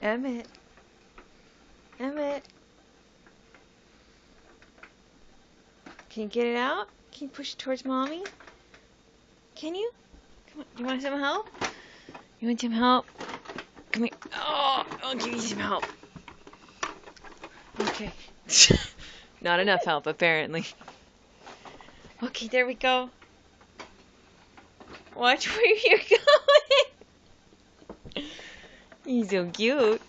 Emmett. Emmett. Can you get it out? Can you push it towards Mommy? Can you? Come on. You want some help? You want some help? Come here. Oh, I'll give you some help. Okay. Not enough help, apparently. Okay, there we go. Watch where you're going. He's so cute.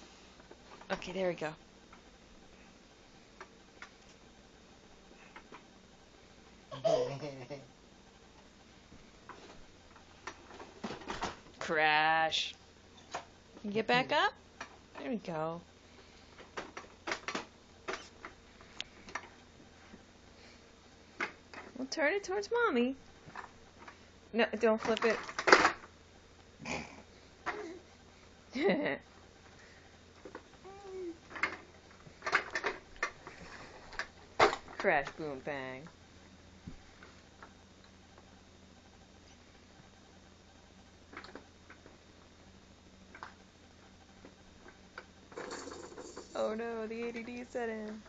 Okay, there we go. Crash. Can you get back up? There we go. We'll turn it towards Mommy. No, don't flip it. Crash, boom, bang. Oh no, the ADD set in.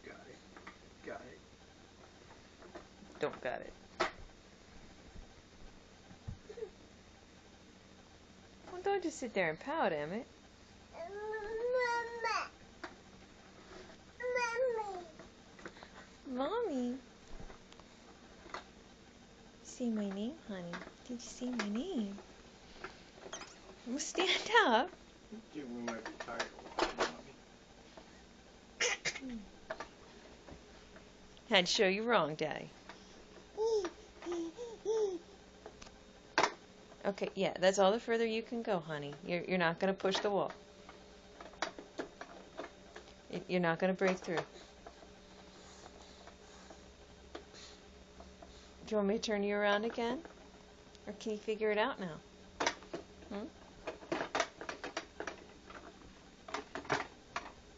Got it. Got it. Don't got it. Well, don't just sit there and pout, Emmett. Mommy. Say my name, honey. Did you say my name? Well, stand up. We might be tired of watching Mommy. Had to show you wrong, Daddy. Okay, yeah, that's all the further you can go, honey. You're not going to push the wall. You're not going to break through. Do you want me to turn you around again? Or can you figure it out now?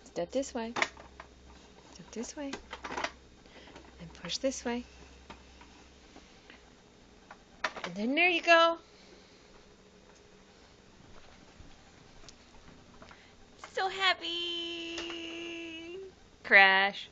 Step this way. Step this way. And push this way. And then there you go. So happy. Crash.